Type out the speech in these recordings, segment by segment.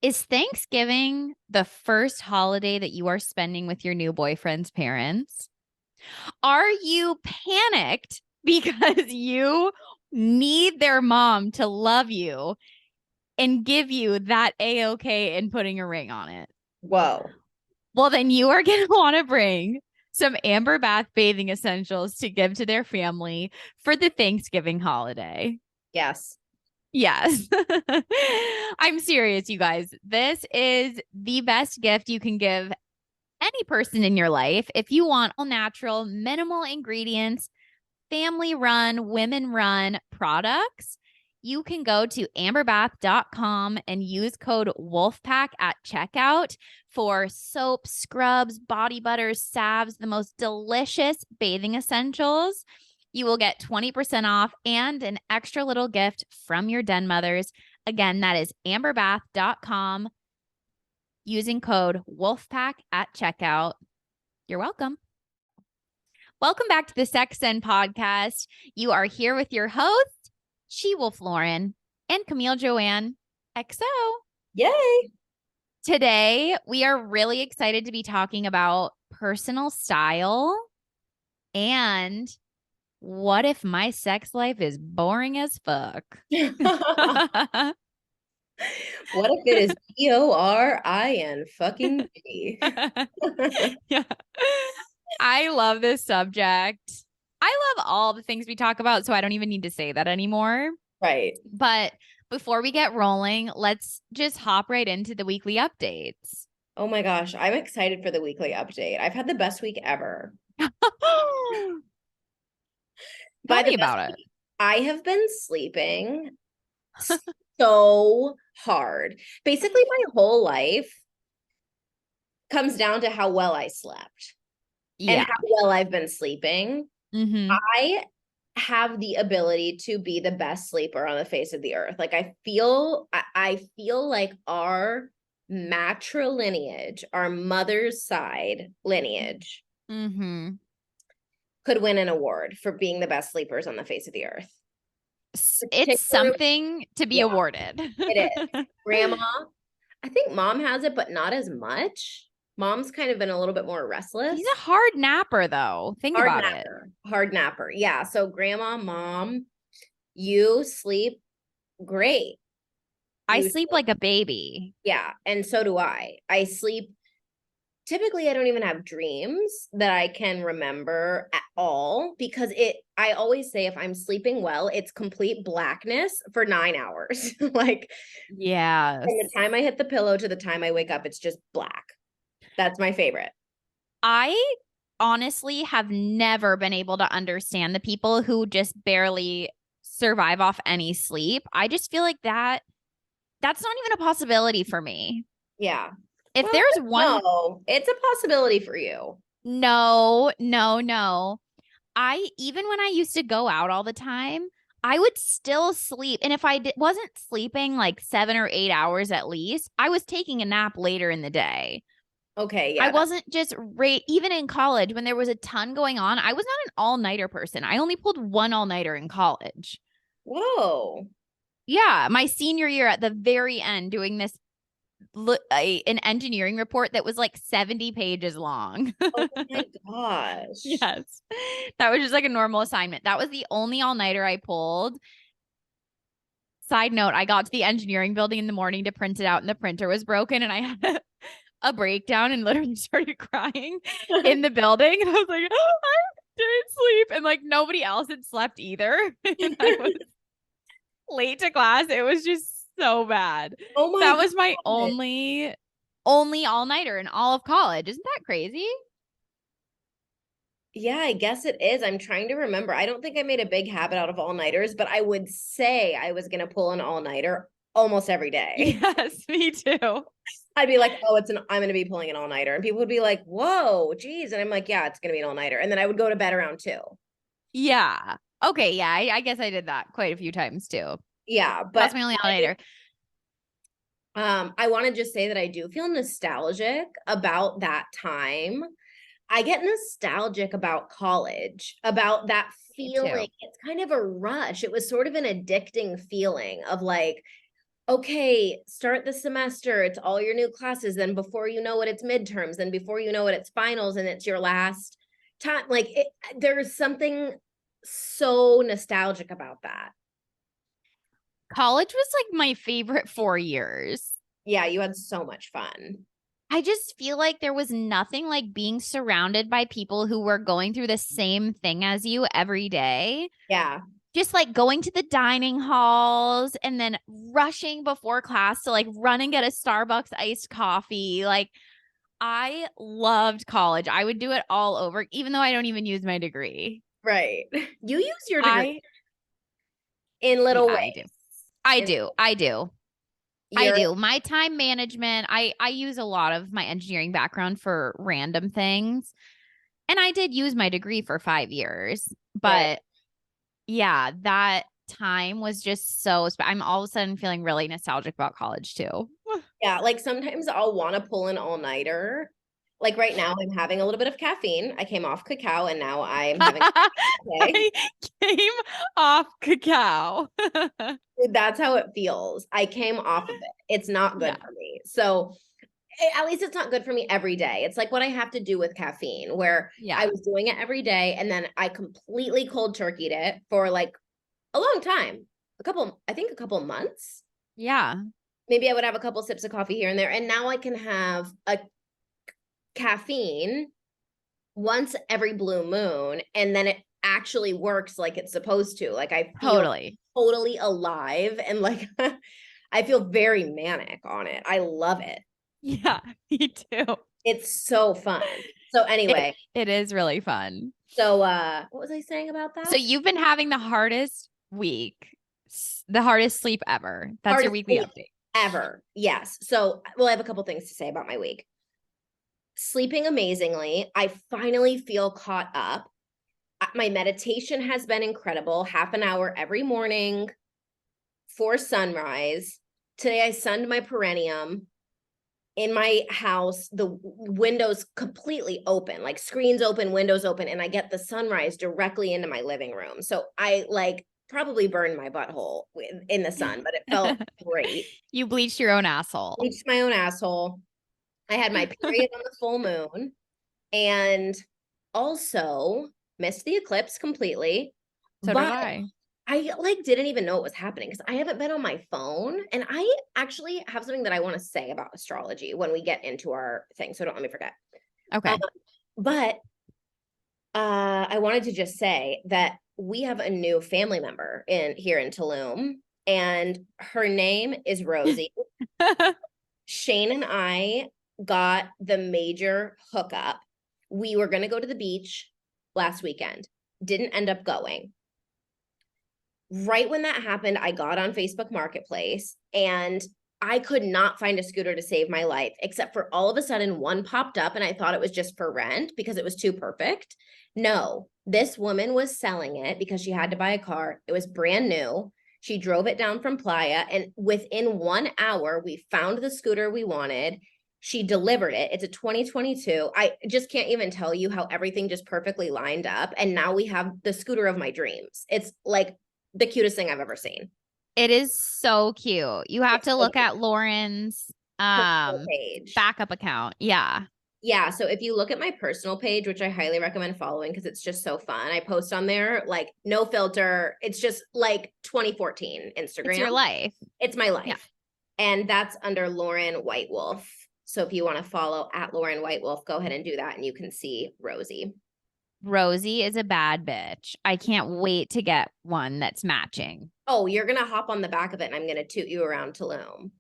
Is Thanksgiving the first holiday that you are spending with your new boyfriend's parents? Are you panicked because you need their mom to love you and give you that A-OK in putting a ring on it? Whoa. Well, then you are going to want to bring some Amber Bath bathing essentials to give to their family for the Thanksgiving holiday. Yes. Yes. I'm serious, you guys. This is the best gift you can give any person in your life. If you want all natural, minimal ingredients, family run, women run products, you can go to amberbath.com and use code WOLFPACK at checkout for soap, scrubs, body butters, salves, the most delicious bathing essentials. You will get 20% off and an extra little gift from your den mothers. Again, that is amberbath.com using code WOLFPACK at checkout. You're welcome. Welcome back to the Sex Zen podcast. You are here with your host, She-Wolf Lauren and Camille Joanne XO. Yay. Today, we are really excited to be talking about personal style and what if my sex life is boring as fuck? What if it is Borin fucking B? Yeah. I love this subject. I love all the things we talk about, so I don't even need to say that anymore. Right. But before we get rolling, let's just hop right into the weekly updates. Oh my gosh, I'm excited for the weekly update. I've had the best week ever. Tell By the me best about it. week, I have been sleeping so hard. Basically, my whole life comes down to how well I slept and Yeah. how well I've been sleeping. Mm-hmm. I have the ability to be the best sleeper on the face of the earth. Like I feel like our matrilineage, our mother's side lineage, Mm-hmm. could win an award for being the best sleepers on the face of the earth. It's Particularly, something to be yeah, awarded. it is. Grandma, I think mom has it, but not as much. Mom's kind of been a little bit more She's restless. a hard napper, though. Think Hard about it. napper. Hard napper. Yeah. So grandma, mom, you sleep great. I You sleep like a baby. Yeah, and so do I. I sleep typically I don't even have dreams that I can remember at all because I always say if I'm sleeping well, it's complete blackness for 9 hours. Like Yes. from the time I hit the pillow to the time I wake up, it's just black. That's my favorite. I honestly have never been able to understand the people who just barely survive off any sleep. I just feel like that's not even a possibility for me. Yeah. If Well, there's one, no, it's a possibility for you. no, no, no. Even when I used to go out all the time, I would still sleep. And if wasn't sleeping like 7 or 8 hours at least, I was taking a nap later in the day. Okay, I yeah. wasn't just even in college when there was a ton going on. I was not an all-nighter person. I only pulled one all-nighter in college. Whoa. Yeah, my senior year at the very end doing this an engineering report that was like 70 pages long. Oh my gosh. Yes. That was just like a normal assignment. That was the only all-nighter I pulled. Side note, I got to the engineering building in the morning to print it out and the printer was broken and I had a breakdown and literally started crying in the building. And I was like, oh, I didn't sleep. And like nobody else had slept either. And I was late to class. It was just so bad. Oh my That was my God. only all-nighter in all of college. Isn't that crazy? Yeah, I guess it is. I'm trying to remember. I don't think I made a big habit out of all-nighters, but I would say I was going to pull an all-nighter almost every day. Yes, me too. I'd be like, "Oh, I'm going to be pulling an all-nighter." And people would be like, "Whoa, geez." And I'm like, "Yeah, it's going to be an all-nighter." And then I would go to bed around 2. Yeah. Okay, yeah, I guess I did that quite a few times too. Yeah, That's but my only all-nighter. I want to just say that I do feel nostalgic about that time. I get nostalgic about college, about that Me feeling. too. It's kind of a rush. It was sort of an addicting feeling of like okay, start the semester. It's all your new classes. Then before you know it, it's midterms. Then before you know it, it's finals, and it's your last time. Like there's something so nostalgic about that. College was like my favorite 4 years. Yeah, you had so much fun. I just feel like there was nothing like being surrounded by people who were going through the same thing as you every day. Yeah. Just like going to the dining halls and then rushing before class to like run and get a Starbucks iced coffee. Like, I loved college. I would do it all over, even though I don't even use my degree. Right. You use your degree I, in yeah, little I do. ways. I In do. I do. I you're do. My time management, I use a lot of my engineering background for random things. And I did use my degree for 5 years. right. But yeah, that time was just so I'm all of a sudden feeling really nostalgic about college too. Yeah, like sometimes I'll want to pull an all-nighter. Like right now, I'm having a little bit of caffeine. I came off cacao and now I'm having okay. I came off cacao. That's how it feels. I came off of it. It's not Yeah. good for me. So at least it's not good for me every day. It's like what I have to do with caffeine, where I Yeah. was doing it every day and then I completely cold turkeyed it for like a long time. I think a couple months. Yeah. Maybe I would have a couple sips of coffee here and there. And now I can have a caffeine once every blue moon. And then it actually works like it's supposed to. Like I feel Totally. totally alive and like I feel very manic on it. I love it. Yeah, me too. It's so fun. So It anyway, it is really fun. so what was I saying about So that? you've been having the hardest week, the hardest sleep ever. That's your Hardest weekly sleep update. ever. Yes. So well, I have a couple things to say about my week. Sleeping amazingly. I finally feel caught up. My meditation has been incredible. Half an hour every morning for sunrise. Today I sunned my perennium in my house. The windows completely open, like screens open, windows open, and I get the sunrise directly into my living room. So I like probably burned my butthole in the sun, but it felt great. You bleached your own asshole. Bleached my own asshole. I had my period on the full moon and also missed the eclipse completely. So did But I. I like didn't even know it was happening because I haven't been on my phone. And I actually have something that I want to say about astrology when we get into our thing. So don't let me forget. Um, Okay. but I wanted to just say that we have a new family member in here in Tulum, and her name is Rosie. Shane and I got the major hookup. We were going to go to the beach last weekend, didn't end up going. Right when that happened, I got on Facebook Marketplace and I could not find a scooter to save my life, except for all of a sudden one popped up and I thought it was just for rent because it was too perfect. No, this woman was selling it because she had to buy a car. It was brand new. She drove it down from Playa, and within 1 hour, we found the scooter we wanted. She delivered it. It's a 2022. I just can't even tell you how everything just perfectly lined up. And now we have the scooter of my dreams. It's like the cutest thing I've ever seen. It is so cute. You have It's to so look at Lauren's personal page. backup account. Yeah. Yeah, so if you look at my personal page, which I highly recommend following because it's just so fun, I post on there like no filter. It's just like 2014 It's Instagram. your life. It's my Yeah. life. And that's under Lauren White Wolf. So if you want to follow at Lauren White Wolf, go ahead and do that and you can see Rosie. Rosie is a bad bitch. I can't wait to get one that's matching. Oh, you're gonna hop on the back of it and I'm gonna toot you around Tulum.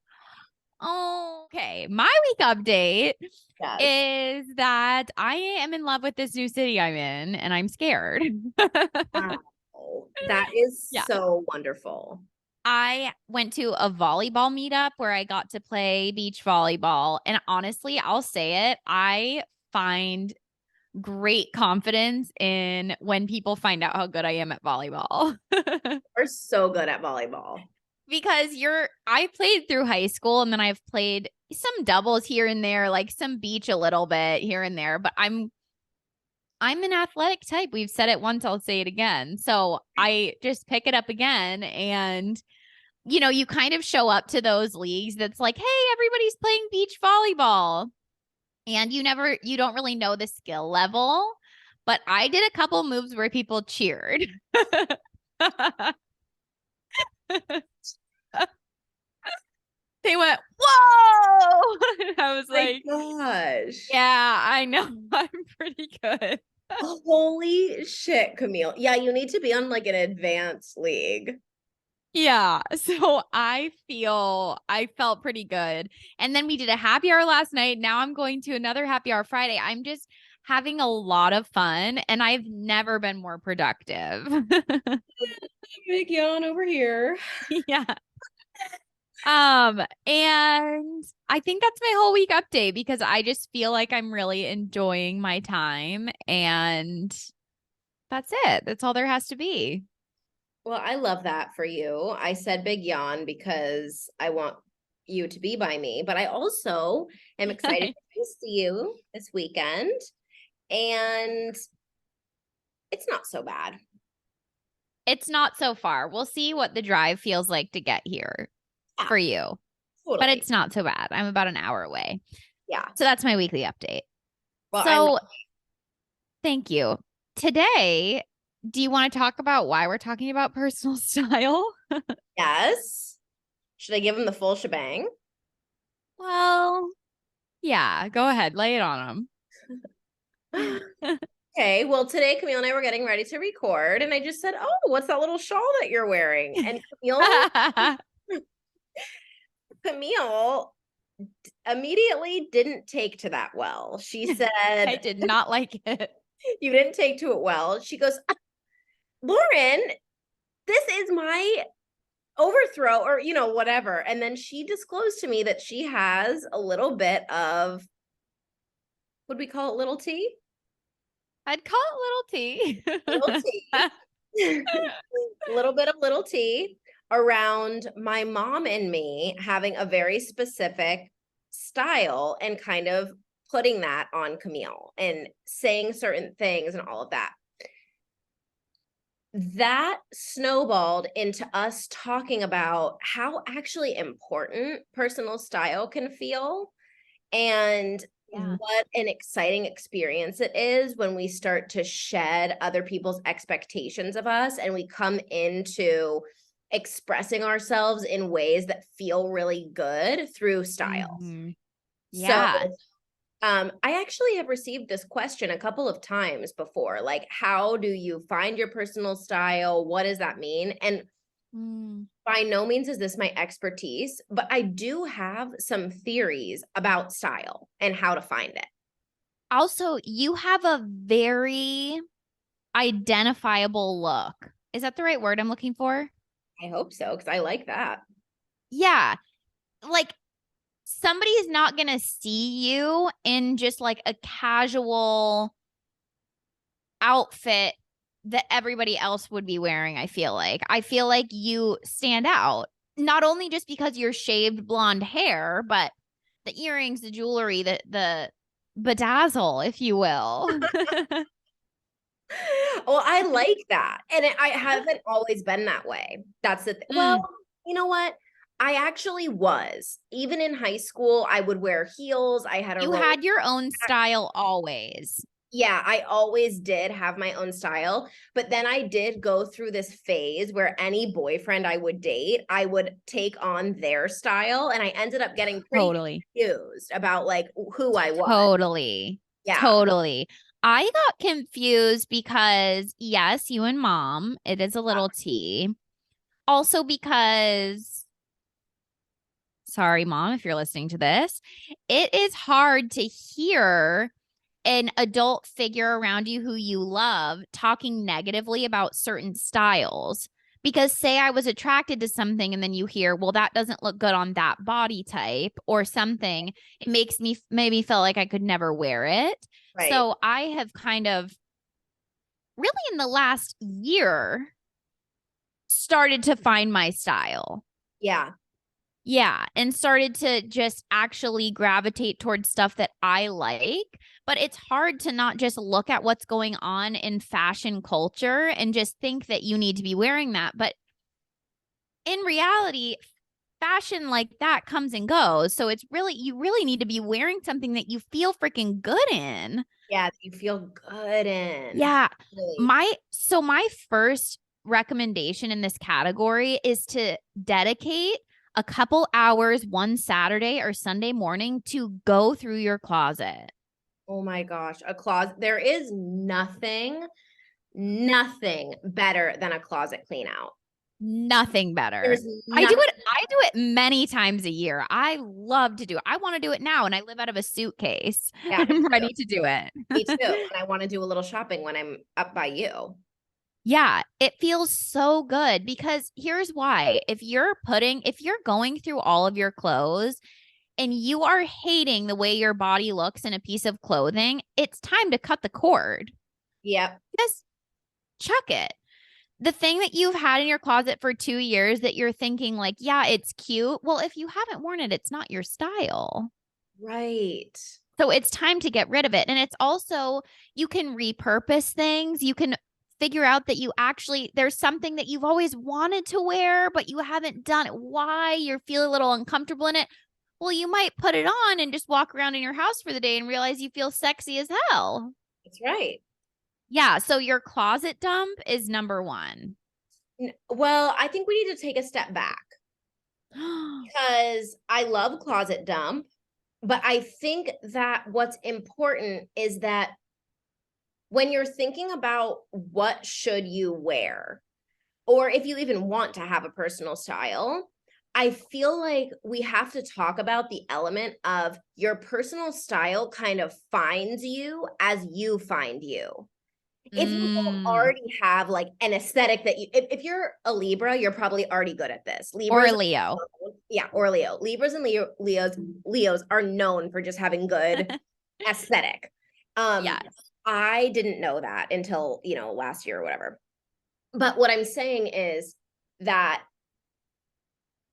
Okay. My week update Yes. is that I am in love with this new city I'm in and I'm scared. Wow. That is Yeah. so wonderful. I went to a volleyball meetup where I got to play beach volleyball. And honestly, I'll say it, I find great confidence in when people find out how good I am at volleyball. We're so good at volleyball. Because I played through high school and then I've played some doubles here and there, like some beach a little bit here and there, but I'm an athletic type. We've said it once, I'll say it again. So I just pick it up again and you kind of show up to those leagues that's like, hey, everybody's playing beach volleyball. And you don't really know the skill level. But I did a couple moves where people cheered. They went, whoa! And I was My like, gosh. yeah, I know. I'm pretty good. Holy shit, Camille. Yeah, you need to be on like an advanced league. Yeah. So I felt pretty good. And then we did a happy hour last night. Now I'm going to another happy hour Friday. I'm just having a lot of fun and I've never been more productive. Big yawn over here. Yeah. And I think that's my whole week update because I just feel like I'm really enjoying my time and that's it. That's all there has to be. Well, I love that for you. I said big yawn because I want you to be by me, but I also am excited to see you this weekend. And it's not so bad. It's not so far. We'll see what the drive feels like to get here Yeah, for you, but totally. it's not so bad. I'm about an hour away. Yeah. So that's my weekly update. Well, So thank you. Today, do you want to talk about why we're talking about personal style? yes. Should I give him the full shebang? Well, yeah, go ahead, lay it on them. Okay, well, today Camille and I were getting ready to record, and I just said, "Oh, what's that little shawl that you're wearing?" And Camille immediately didn't take to that well. She I said, did not like it. "You didn't take to it well." She goes, "Lauren, this is my overthrow, or whatever." And then she disclosed to me that she has a little bit of, what do we call it, little T? I'd call it Little little tea. T. A little bit of little T around my mom and me having a very specific style and kind of putting that on Camille and saying certain things and all of that. That snowballed into us talking about how actually important personal style can feel and Yeah. what an exciting experience it is when we start to shed other people's expectations of us and we come into expressing ourselves in ways that feel really good through styles. Mhm. So, Yeah. I actually have received this question a couple of times before, like, how do you find your personal style? What does that mean? And Mm. by no means is this my expertise, but I do have some theories about style and how to find it. Also, you have a very identifiable look. Is that the right word I'm looking for? I hope so, because I like that. Yeah. Like somebody is not going to see you in just like a casual outfit that everybody else would be wearing. I feel like you stand out, not only just because you're shaved blonde hair, but the earrings, the jewelry, the bedazzle, if you will. Well, I like that. And I haven't always been that way. That's the thing. Well, Mm, you know what? I actually was. Even in high school, I would wear heels. I had a you roll. had your own style always. Yeah, I always did have my own style, but then I did go through this phase where any boyfriend I would date, I would take on their style, and I ended up getting pretty Totally. confused about like who I was. Totally. Yeah, Totally. I got confused because, yes, you and mom, it is a little T. Also, because, sorry, mom, if you're listening to this, it is hard to hear an adult figure around you who you love talking negatively about certain styles. Because, say, I was attracted to something, and then you hear, well, that doesn't look good on that body type or something, it makes me maybe feel like I could never wear it. right. So, I have kind of really in the last year started to find my style. Yeah. Yeah, and started to just actually gravitate towards stuff that I like. But it's hard to not just look at what's going on in fashion culture and just think that you need to be wearing that. But in reality, fashion like that comes and goes. So it's really, you really need to be wearing something that you feel freaking good in. Yeah, that you feel good in. Yeah. Really. My first recommendation in this category is to dedicate a couple hours one Saturday or Sunday morning to go through your closet. Oh my gosh, a closet. There is nothing better than a closet clean out. Nothing better. There's nothing. I do it many times a year. I love to do it. I want to do it now and I live out of a suitcase. Yeah, me I'm too. ready to do it. Me too. And I want to do a little shopping when I'm up by you. Yeah, it feels so good because here's why. If you're going through all of your clothes and you are hating the way your body looks in a piece of clothing, it's time to cut the cord. Yep. Just chuck it. The thing that you've had in your closet for 2 years that you're thinking, like, yeah, it's cute. Well, if you haven't worn it, it's not your style. Right. So it's time to get rid of it. And it's also, you can repurpose things. You can figure out that there's something that you've always wanted to wear, but you haven't done it. Why? You feel a little uncomfortable in it. Well, you might put it on and just walk around in your house for the day and realize you feel sexy as hell. That's right. Yeah. So your closet dump is number one. Well, I think we need to take a step back because I love closet dump, but I think that what's important is that when you're thinking about what should you wear, or if you even want to have a personal style, I feel like we have to talk about the element of your personal style kind of finds you as you find you. If you don't Mm. already have like an aesthetic that if you're a Libra, you're probably already good at this. Or Libras, a Leo. yeah, or Leo. Libras and Leos are known for just having good aesthetic. Yes. I didn't know that until, last year or whatever. But what I'm saying is that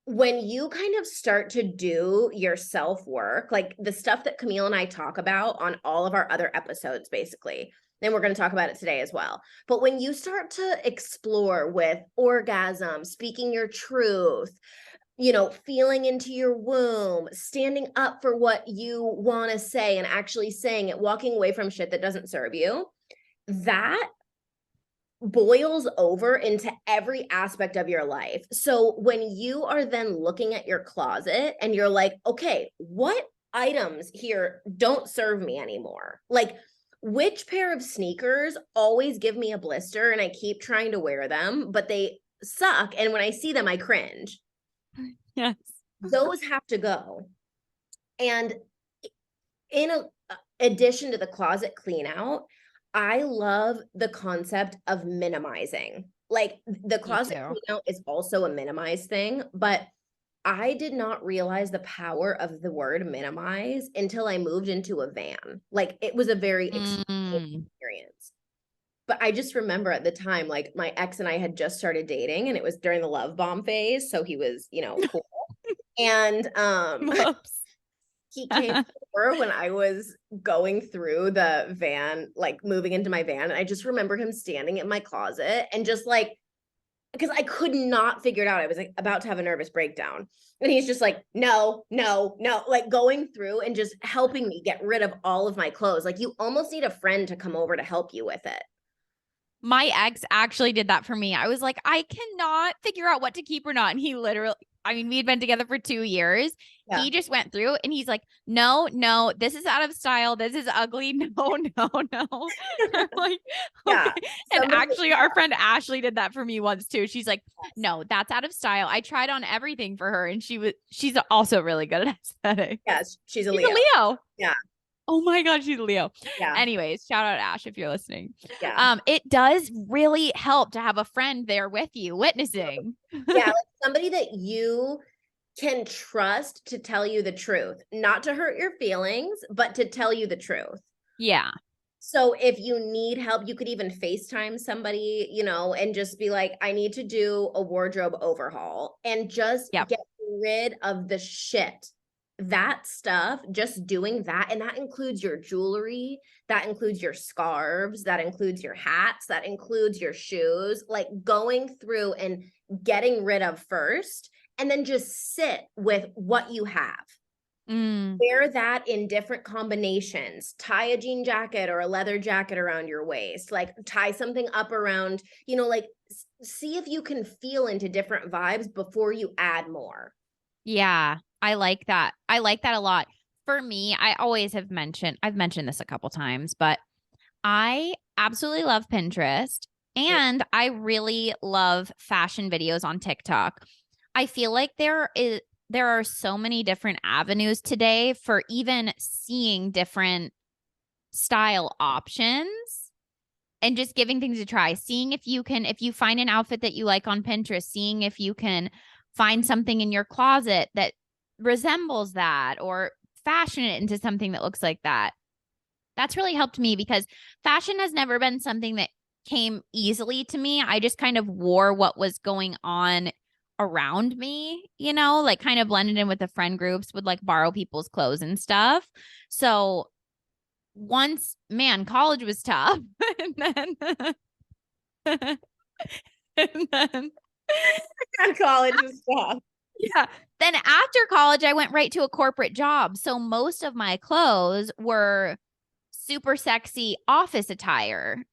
when you kind of start to do your self work, like the stuff that Camille and I talk about on all of our other episodes, basically, then we're going to talk about it today as well. But when you start to explore with orgasm, speaking your truth, feeling into your womb, standing up for what you want to say and actually saying it, walking away from shit that doesn't serve you, that boils over into every aspect of your life. So when you are then looking at your closet and you're like, okay, what items here don't serve me anymore? Like, which pair of sneakers always give me a blister and I keep trying to wear them, but they suck. And when I see them, I cringe. Yes. Those have to go. And in addition to the closet clean out, I love the concept of minimizing. Like the Me closet too. clean out is also a minimize thing, but I did not realize the power of the word minimize until I moved into a van. Like it was a very extreme experience. But I just remember at the time, like my ex and I had just started dating and it was during the love bomb phase. So he was, cool. And Whoops. he came over when I was going through the van, like moving into my van. And I just remember him standing in my closet and just like, because I could not figure it out. I was like about to have a nervous breakdown. And he's just like, no, no, no, like going through and just helping me get rid of all of my clothes. Like you almost need a friend to come over to help you with it. My ex actually did that for me. I was like, I cannot figure out what to keep or not. And he literally, I mean, we had been together for 2 years. Yeah. He just went through and he's like, no, no, this is out of style. This is ugly. No, no, no. I'm like, Yeah. okay. And actually, our friend Ashley did that for me once too. She's like, no, that's out of style. I tried on everything for her. And she's also really good at aesthetic. Yeah, she's a She's Leo. a Leo. Yeah. Oh my God, she's a Leo. Yeah. Anyways, shout out Ash if you're listening. Yeah. It does really help to have a friend there with you witnessing. Yeah, like somebody that you can trust to tell you the truth, not to hurt your feelings, but to tell you the truth. Yeah. So if you need help, you could even FaceTime somebody, and just be like, I need to do a wardrobe overhaul and just Yep. get rid of the shit that stuff, just doing that, and that includes your jewelry, that includes your scarves, that includes your hats, that includes your shoes, like going through and getting rid of first, and then just sit with what you have. Mm. Wear that in different combinations. Tie a jean jacket or a leather jacket around your waist. Like tie something up around, like see if you can feel into different vibes before you add more. Yeah, I like that. I like that a lot. For me, I've mentioned this a couple times, but I absolutely love Pinterest and I really love fashion videos on TikTok. I feel like there are so many different avenues today for even seeing different style options and just giving things a try. Seeing if you find an outfit that you like on Pinterest, seeing if you can find something in your closet that resembles that or fashion it into something that looks like that. That's really helped me because fashion has never been something that came easily to me. I just kind of wore what was going on around me, like kind of blended in with the friend groups, would like borrow people's clothes and stuff. So once, man, college was tough. and then, and then, College is tough. yeah. Then after college, I went right to a corporate job. So most of my clothes were super sexy office attire,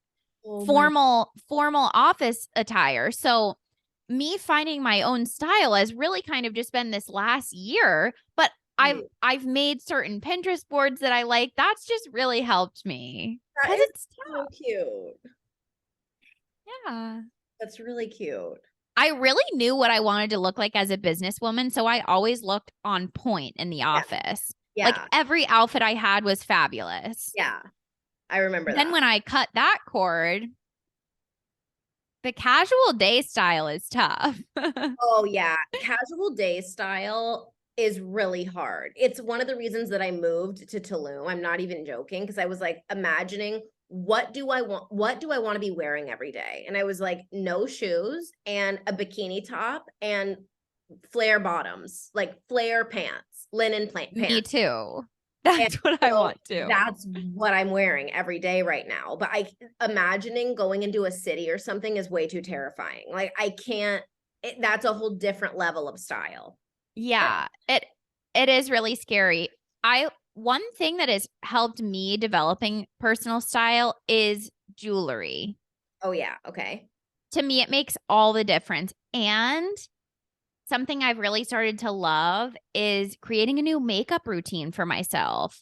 Oh my. formal office attire. So me finding my own style has really kind of just been this last year, but I've made certain Pinterest boards that I like. That's just really helped me That because is it's so tough. cute. Yeah. That's really cute. I really knew what I wanted to look like as a businesswoman, so I always looked on point in the Yeah. office. Like Yeah. every outfit I had was fabulous. Yeah. I remember Then that. when I cut that cord, the casual day style is tough. Oh yeah, casual day style is really hard. It's one of the reasons that I moved to Tulum. I'm not even joking because I was like imagining what do I want? What do I want to be wearing every day? And I was like, no shoes and a bikini top and flare bottoms, like flare pants, Me pants. too. And That's what I so want to. that's what I'm wearing every day right now. But I imagining going into a city or something is way too terrifying. Like I can't, that's a whole different level of style. But Yeah, it is really scary. I One thing that has helped me developing personal style is jewelry. oh yeah, okay. To me, it makes all the difference. And something I've really started to love is creating a new makeup routine for myself.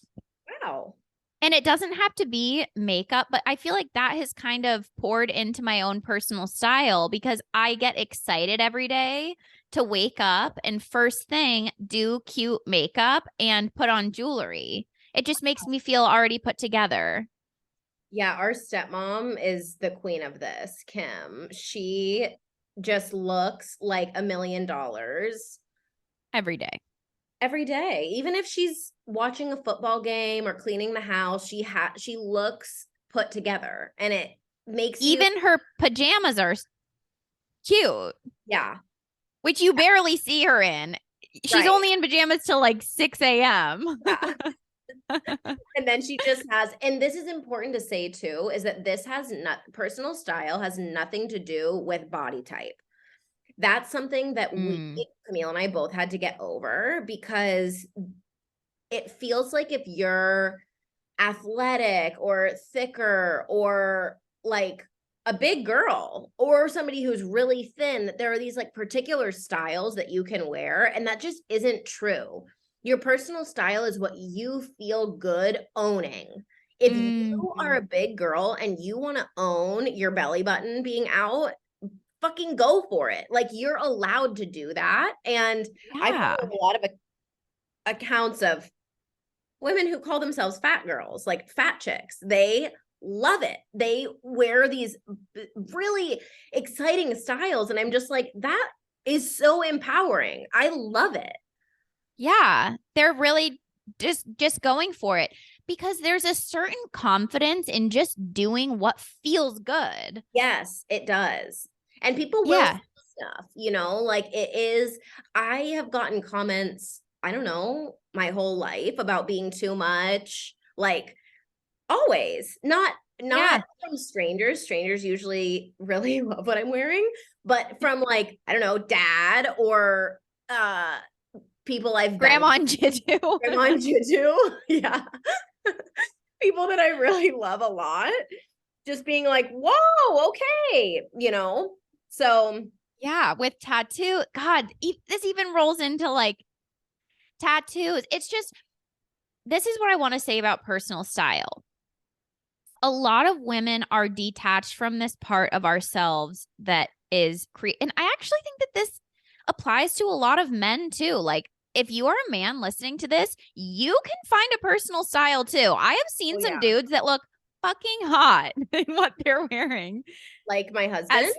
Wow. And it doesn't have to be makeup, but I feel like that has kind of poured into my own personal style because I get excited every day to wake up and first thing do cute makeup and put on jewelry. It just makes me feel already put together Yeah, our stepmom is the queen of this, Kim. She just looks like $1 million every day. every day. Even if she's watching a football game or cleaning the house, she looks put together and it makes you Even her pajamas are cute, yeah, which you barely see her in. She's right. only in pajamas till like 6 a.m. Yeah. And then she just has, and this is important to say too, is that this has not personal style has nothing to do with body type. That's something that Mm, Camille and I both had to get over because it feels like if you're athletic or thicker or like a big girl or somebody who's really thin, there are these like particular styles that you can wear, and that just isn't true. Your personal style is what you feel good owning. If you are mm, a big girl and you want to own your belly button being out, fucking go for it. Like you're allowed to do that. And I yeah. follow a lot of accounts of women who call themselves fat girls, like fat chicks. They love it. They wear these really exciting styles. And I'm just like, that is so empowering. I love it. Yeah, they're really just going for it because there's a certain confidence in just doing what feels good. Yes, it does. And people will say Yeah. stuff, like it is. I have gotten comments I don't know, my whole life about being too much. Like always. Not Yeah. from strangers. Strangers usually really love what I'm wearing, but from like, I don't know, dad or people I've been Grandma and Jitu. I'm on Juju. Yeah. People that I really love a lot. Just being like, whoa, okay, you know? So Yeah, with tattoo. God, this even rolls into like tattoos. It's just, this is what I want to say about personal style. A lot of women are detached from this part of ourselves that is and I actually think that this applies to a lot of men too. Like if you are a man listening to this, you can find a personal style too. I have seen oh some yeah, dudes that look fucking hot in what they're wearing like my husband. as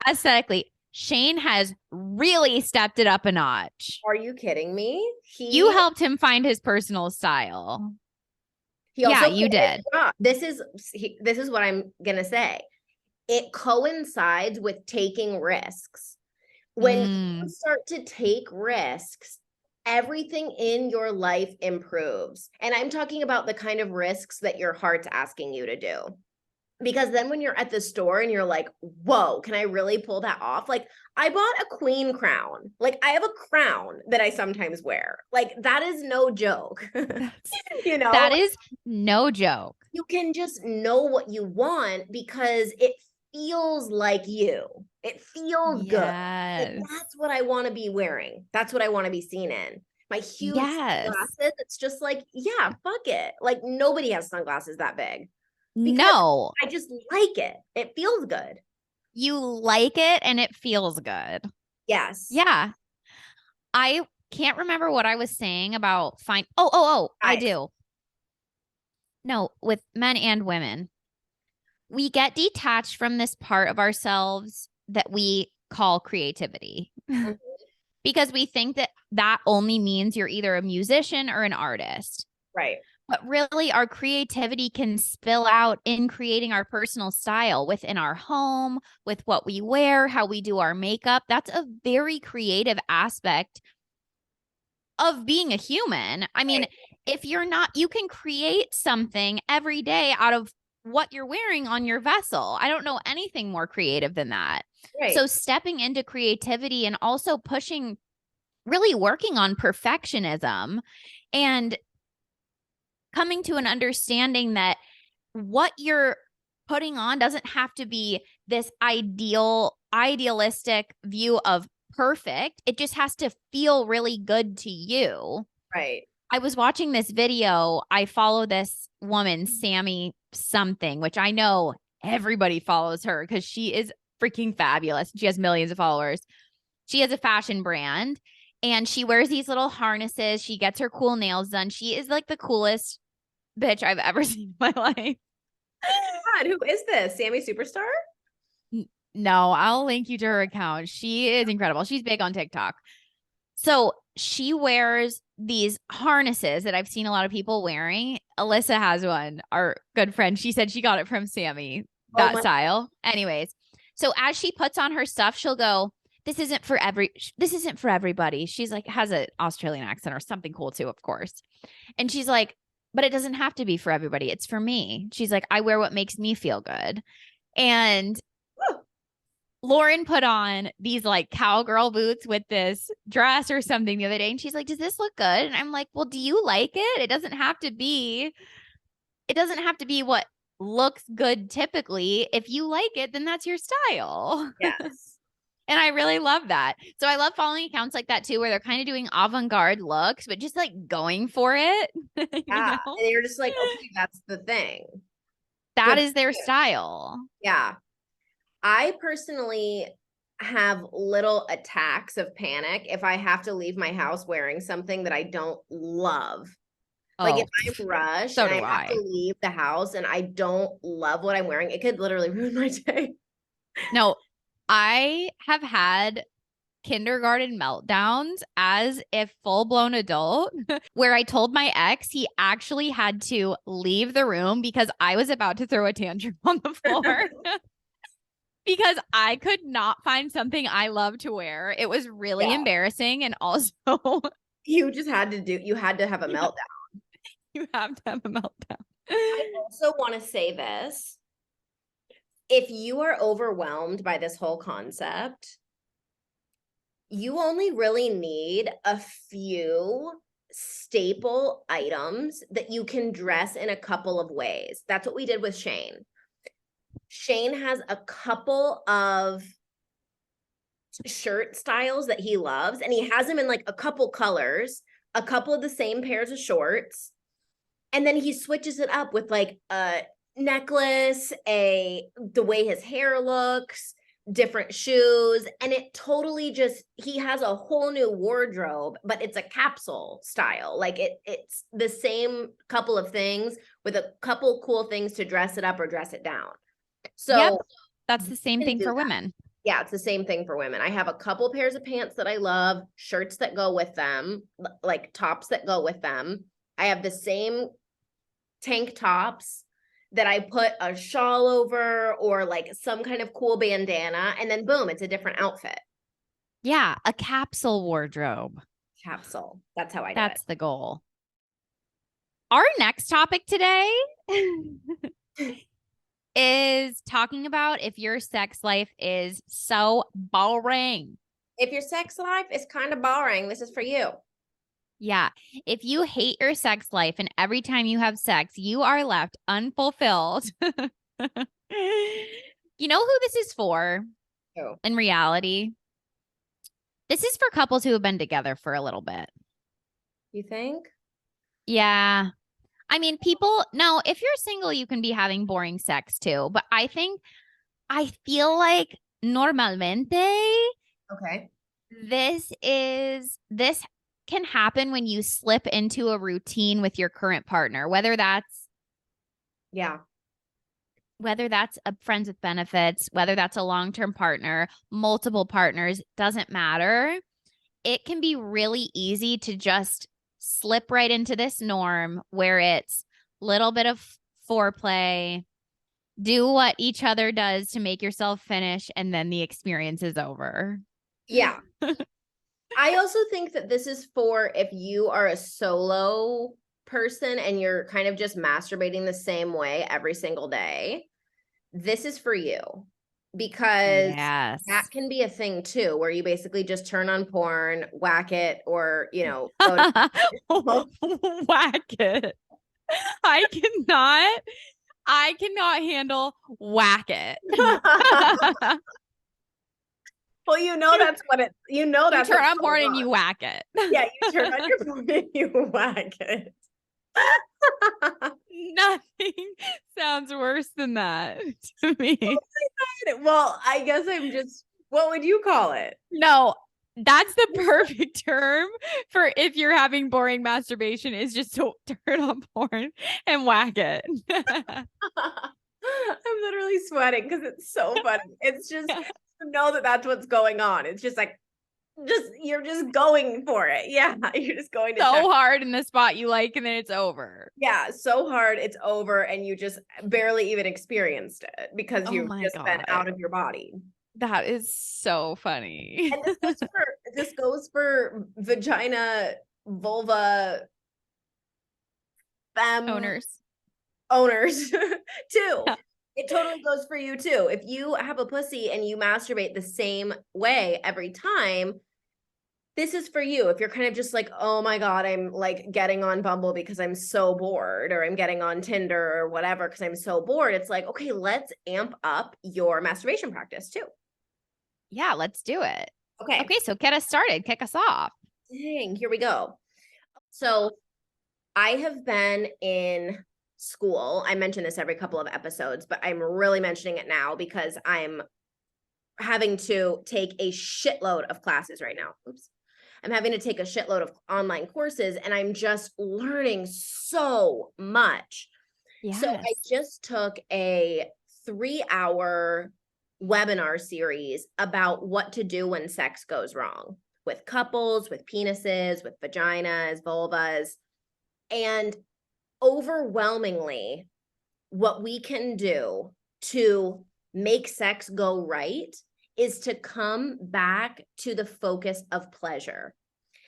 aesthetically. Shane has really stepped it up a notch. Are you kidding me? You helped him find his personal style. He Yeah, also you quit his did. job. This is what I'm gonna say. It coincides with taking risks. When you Mm, start to take risks, everything in your life improves. And I'm talking about the kind of risks that your heart's asking you to do. Because then when you're at the store and you're like, whoa, can I really pull that off? Like, I bought a queen crown. Like, I have a crown that I sometimes wear. Like, that is no joke. that's You know, that is no joke. you can just know what you want because it feels like you. It feels good. Like Yes. that's what I want to be wearing. That's what I want to be seen in. My huge Yes. sunglasses. It's just like, yeah, fuck it. Like nobody has sunglasses that big because No, I just like it. It feels good. you like it and it feels good. Yes. Yeah. I can't remember what I was saying about Oh, I Eyes. do. No, with men and women. We get detached from this part of ourselves that we call creativity Mhm. because we think that that only means you're either a musician or an artist. Right. But really, our creativity can spill out in creating our personal style within our home, with what we wear, how we do our makeup. That's a very creative aspect of being a human. I mean, Right. if you're not, you can create something every day out of what you're wearing on your vessel. I don't know anything more creative than that. Right. So, stepping into creativity and also pushing, really working on perfectionism and coming to an understanding that what you're putting on doesn't have to be this idealistic view of perfect. It just has to feel really good to you. Right. I was watching this video. I follow this woman, Sammy something, which I know everybody follows her because she is freaking fabulous. She has millions of followers. She has a fashion brand and she wears these little harnesses. She gets her cool nails done. She is like the coolest bitch I've ever seen in my life. God, who is this? Sammy Superstar? No, I'll link you to her account. She is incredible. She's big on TikTok. So she wears these harnesses that I've seen a lot of people wearing. Alyssa has one, our good friend. She said she got it from Sammy, Oh that my. style. Anyways, so as she puts on her stuff, she'll go, this isn't for everybody. She's like, has an Australian accent or something cool too, of course. And she's like, but it doesn't have to be for everybody. It's for me. She's like, I wear what makes me feel good. And Woo. Lauren put on these like cowgirl boots with this dress or something the other day. And she's like, does this look good? And I'm like, well, do you like it? It doesn't have to be what looks good typically. If you like it, then that's your style. Yes. And I really love that. So I love following accounts like that too, where they're kind of doing avant-garde looks, but just like going for it. You Yeah. know, And you're just like, okay, that's the thing. that Good. is their style. Yeah. I personally have little attacks of panic if I have to leave my house wearing something that I don't love. Like if Oh, I'm rushed so and I do have to I. leave the house and I don't love what I'm wearing, it could literally ruin my day. No, I have had kindergarten meltdowns as a full blown adult where I told my ex he actually had to leave the room because I was about to throw a tantrum on the floor because I could not find something I love to wear. It was really Yeah. embarrassing and also You just had to you had to have a Yeah. meltdown. You have to have a meltdown. I also want to say this. If you are overwhelmed by this whole concept, you only really need a few staple items that you can dress in a couple of ways. That's what we did with Shane. Shane has a couple of shirt styles that he loves, and he has them in like a couple colors, a couple of the same pairs of shorts, and then he switches it up with like a necklace, the way his hair looks, different shoes, and it totally just, he has a whole new wardrobe, but it's a capsule style. Like it's the same couple of things with a couple cool things to dress it up or dress it down. So Yep. That's the same thing for women. Yeah, it's the same thing for women. I have a couple pairs of pants that I love, shirts that go with them, like tops that go with them. I have the same tank tops that I put a shawl over or like some kind of cool bandana, and then boom, it's a different outfit. Yeah, a capsule wardrobe. Capsule. That's how I do That's the goal. Our next topic today is talking about if your sex life is so boring. If your sex life is kind of boring, this is for you. Yeah. If you hate your sex life and every time you have sex, you are left unfulfilled. You know who this is for? Oh. In reality, this is for couples who have been together for a little bit. You think? Yeah. I mean, no, if you're single, you can be having boring sex too. But I feel like normalmente, Okay. this can happen when you slip into a routine with your current partner, whether that's Yeah. a friends with benefits, whether that's a long-term partner, multiple partners, doesn't matter. It can be really easy to just slip right into this norm where it's a little bit of foreplay, do what each other does to make yourself finish, and then the experience is over. Yeah. I also think that this is for if you are a solo person and you're kind of just masturbating the same way every single day. This is for you, because Yes. that can be a thing too, where you basically just turn on porn, whack it, or, go to Whack it. I cannot handle whack it. Well, that's what it, that's you turn what's on porn going and you whack it. Yeah, you turn on your porn and you whack it. Nothing sounds worse than that to me. Well, I guess what would you call it? No, that's the perfect term for if you're having boring masturbation, is just to turn on porn and whack it. I'm literally sweating because it's so funny. It's just to know that that's what's going on. It's just like, you're just going for it. Yeah, you're just going to so hard in the spot you like, and then it's over. Yeah, so hard it's over, and you just barely even experienced it because you've just been out of your body. That is so funny. And this goes for vagina, vulva, femme owners too. Yeah. It totally goes for you too. If you have a pussy and you masturbate the same way every time, this is for you. If you're kind of just like, oh my God, I'm like getting on Bumble because I'm so bored, or I'm getting on Tinder or whatever because I'm so bored. It's like, okay, let's amp up your masturbation practice too. Yeah, let's do it. Okay. Okay, so get us started. Kick us off. Dang, here we go. So I have been in school. I mention this every couple of episodes, but I'm really mentioning it now because I'm having to take a shitload of classes right now. Oops. I'm having to take a shitload of online courses, and I'm just learning so much. Yes. So I just took a 3-hour webinar series about what to do when sex goes wrong with couples, with penises, with vaginas, vulvas. And overwhelmingly, what we can do to make sex go right is to come back to the focus of pleasure.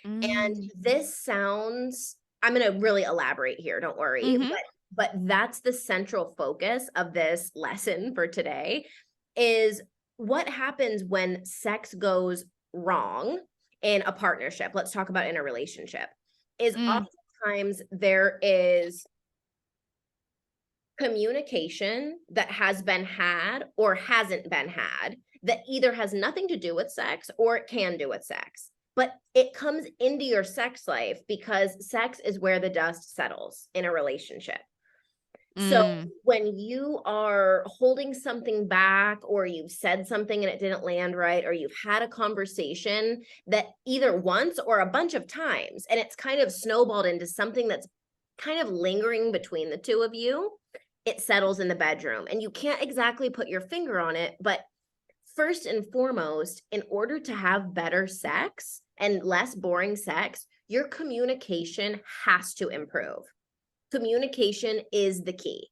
And Mm. this sounds, I'm going to really elaborate here, don't worry, Mhm. but that's the central focus of this lesson for today is what happens when sex goes wrong in a partnership. Let's talk about in a relationship. Is Mm. oftentimes there is communication that has been had or hasn't been had that either has nothing to do with sex or it can do with sex. But it comes into your sex life because sex is where the dust settles in a relationship. So Mm. when you are holding something back, or you've said something and it didn't land right, or you've had a conversation that either once or a bunch of times, and it's kind of snowballed into something that's kind of lingering between the two of you, it settles in the bedroom. And you can't exactly put your finger on it, but first and foremost, in order to have better sex and less boring sex, your communication has to improve. Communication is the key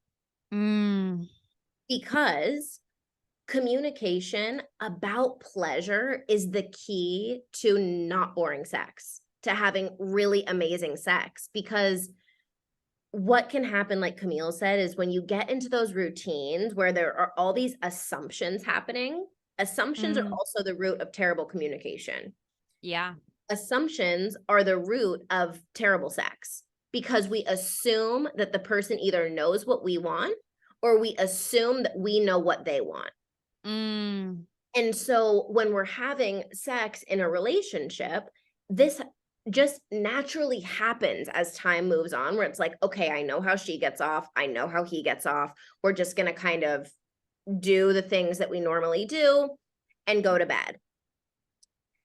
Mm. because communication about pleasure is the key to not boring sex, to having really amazing sex. Because what can happen, like Camille said, is when you get into those routines where there are all these assumptions happening, assumptions are Mm. also the root of terrible communication. Yeah. Assumptions are the root of terrible sex because we assume that the person either knows what we want or we assume that we know what they want. Mm. And so when we're having sex in a relationship, this just naturally happens as time moves on, where it's like, okay, I know how she gets off. I know how he gets off. We're just going to kind of do the things that we normally do and go to bed.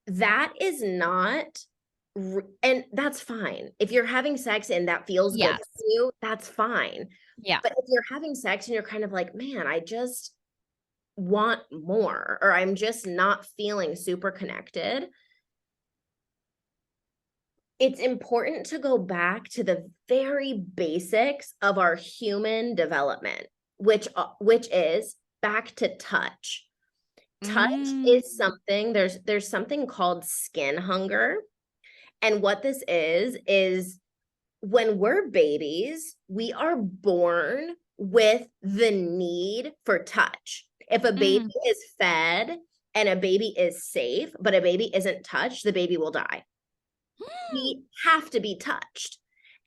That is not, and that's fine. If you're having sex and that feels good Yes. for you, that's fine. Yeah. But if you're having sex and you're kind of like, man, I just want more, or I'm just not feeling super connected, it's important to go back to the very basics of our human development, which is back to touch. Touch Mm. is something, there's something called skin hunger. And what this is when we're babies, we are born with the need for touch. If a baby Mm. is fed and a baby is safe, but a baby isn't touched, the baby will die. We have to be touched.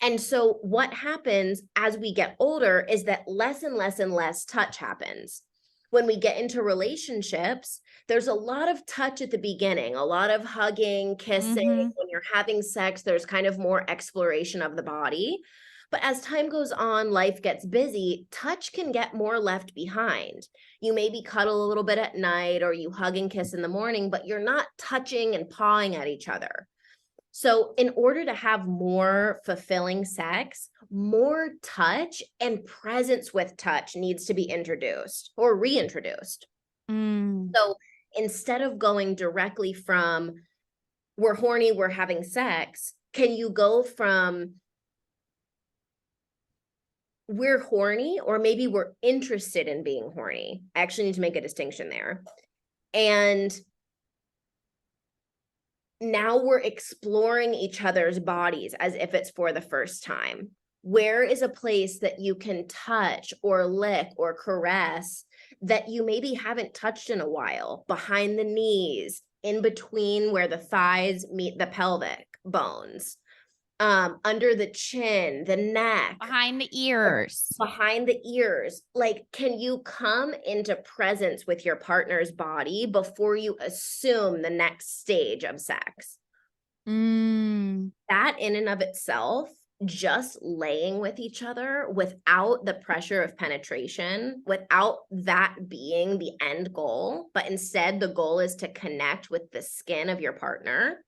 And so what happens as we get older is that less and less and less touch happens. When we get into relationships, there's a lot of touch at the beginning, a lot of hugging, kissing. Mhm. When you're having sex, there's kind of more exploration of the body. But as time goes on, life gets busy, touch can get more left behind. You maybe cuddle a little bit at night or you hug and kiss in the morning, but you're not touching and pawing at each other. So, in order to have more fulfilling sex, more touch and presence with touch needs to be introduced or reintroduced. Mm. So, instead of going directly from we're horny, we're having sex, can you go from we're horny or maybe we're interested in being horny? I actually need to make a distinction there. And now we're exploring each other's bodies as if it's for the first time. Where is a place that you can touch or lick or caress that you maybe haven't touched in a while? Behind the knees, in between where the thighs meet the pelvic bones, under the chin, the neck, Behind the ears. behind the ears. Like, can you come into presence with your partner's body before you assume the next stage of sex? Mm. That in and of itself, just laying with each other without the pressure of penetration, without that being the end goal, but instead the goal is to connect with the skin of your partner,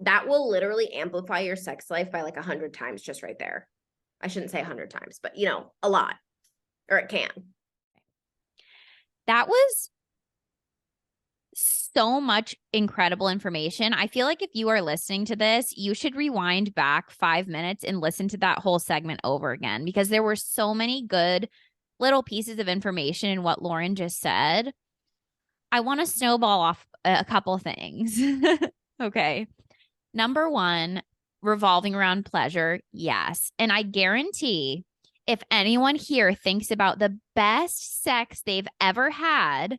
that will literally amplify your sex life by like 100 times just right there. I shouldn't say 100 times, but a lot, or it can. That was so much incredible information. I feel like if you are listening to this, you should rewind back 5 minutes and listen to that whole segment over again because there were so many good little pieces of information in what Lauren just said. I want to snowball off a couple things. Okay. Number one, revolving around pleasure. Yes. And I guarantee if anyone here thinks about the best sex they've ever had,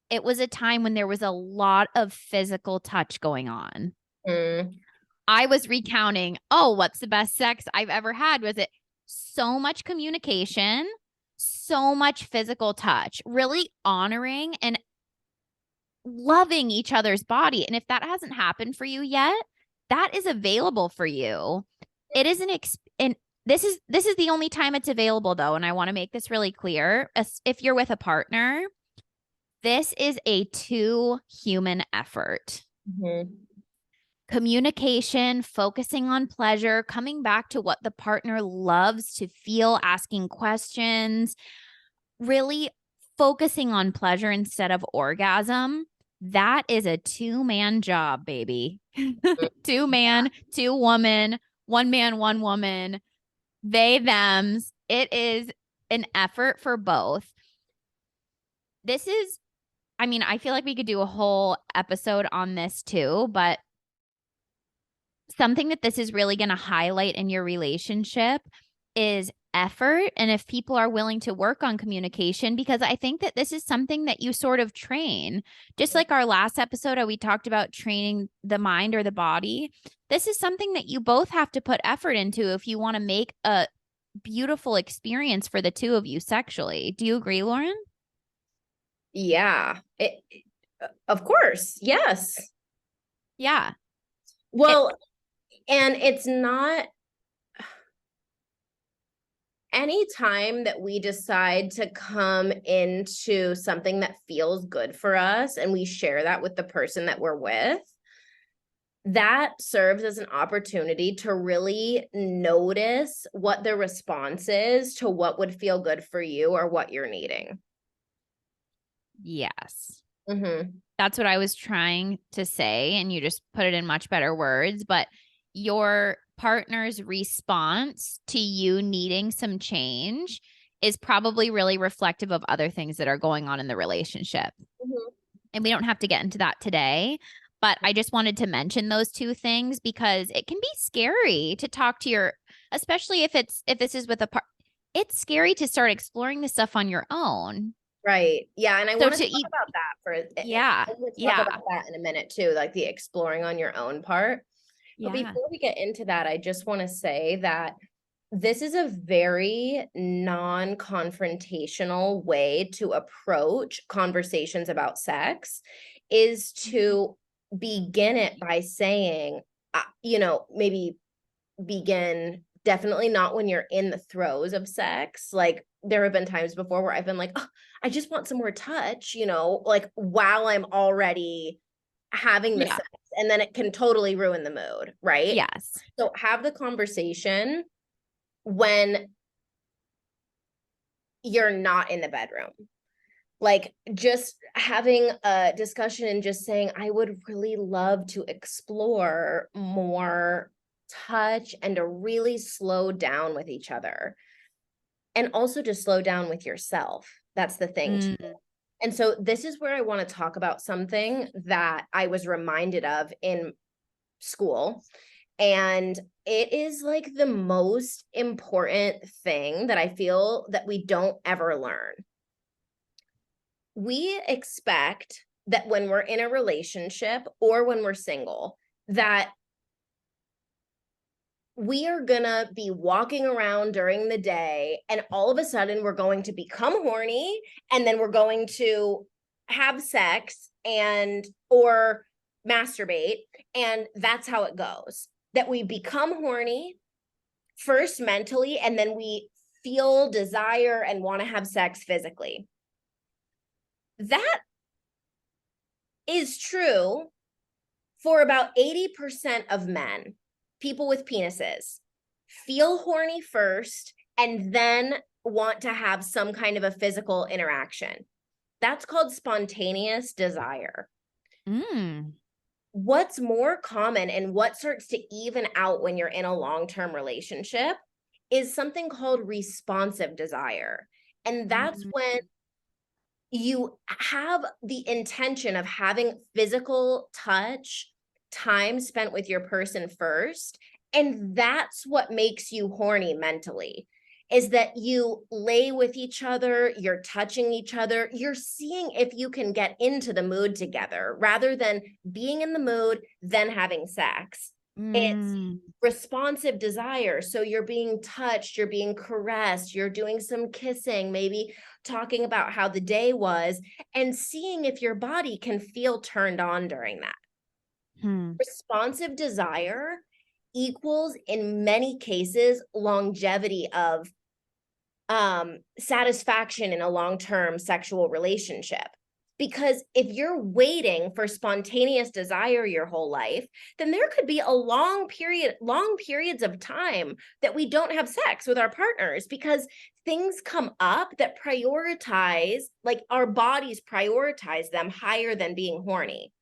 it was a time when there was a lot of physical touch going on. Mm. I was recounting, oh, what's the best sex I've ever had? Was it so much communication, so much physical touch, really honoring and loving each other's body. And if that hasn't happened for you yet, that is available for you. It is and this is the only time it's available though, and I want to make this really clear. If you're with a partner, this is a two human effort. Mm-hmm. Communication, focusing on pleasure, coming back to what the partner loves to feel, asking questions, really focusing on pleasure instead of orgasm. That is a two-man job, baby. Two man, two woman, one man, one woman, they, thems. It is an effort for both. I mean, I feel like we could do a whole episode on this too, but something that this is really going to highlight in your relationship is effort. And if people are willing to work on communication, because I think that this is something that you sort of train, just like our last episode, how we talked about training the mind or the body. This is something that you both have to put effort into if you want to make a beautiful experience for the two of you sexually. Do you agree, Lauren? Yeah, of course. Yes. Yeah. Well, and it's not any time that we decide to come into something that feels good for us and we share that with the person that we're with, that serves as an opportunity to really notice what the response is to what would feel good for you or what you're needing. Yes. Mm-hmm. That's what I was trying to say, and you just put it in much better words. But your partner's response to you needing some change is probably really reflective of other things that are going on in the relationship. Mm-hmm. And we don't have to get into that today, but I just wanted to mention those two things because it can be scary to talk to your, especially if this is with a part. It's scary to start exploring this stuff on your own. Right. Yeah. And I So want to to talk eat, about that yeah, I want to talk yeah, about that in a minute too, like the exploring on your own part. But yeah. before we get into that, I just want to say that this is a very non-confrontational way to approach conversations about sex, is to begin it by saying, maybe begin, definitely not when you're in the throes of sex. Like there have been times before where I've been like, oh, I just want some more touch, like while I'm already having the Yeah. sex, and then it can totally ruin the mood, right? Yes. So have the conversation when you're not in the bedroom. Like just having a discussion and just saying, I would really love to explore more touch and to really slow down with each other. And also to slow down with yourself. That's the thing too. Mm. And so this is where I want to talk about something that I was reminded of in school. And it is like the most important thing that I feel that we don't ever learn. We expect that when we're in a relationship or when we're single, that we are gonna be walking around during the day and all of a sudden we're going to become horny and then we're going to have sex or masturbate, and that's how it goes. That we become horny first mentally and then we feel desire and want to have sex physically. That is true for about 80% of men. People with penises feel horny first and then want to have some kind of a physical interaction. That's called spontaneous desire. Mm. What's more common and what starts to even out when you're in a long-term relationship is something called responsive desire. And that's when you have the intention of having physical touch time spent with your person first. And that's what makes you horny mentally, is that you lay with each other, you're touching each other, you're seeing if you can get into the mood together rather than being in the mood, then having sex. It's responsive desire. So you're being touched, you're being caressed, you're doing some kissing, maybe talking about how the day was, and seeing if your body can feel turned on during that. Responsive desire equals, in many cases, longevity of satisfaction in a long-term sexual relationship. Because if you're waiting for spontaneous desire your whole life, then there could be a long periods of time that we don't have sex with our partners because things come up that prioritize, like our bodies prioritize them higher than being horny.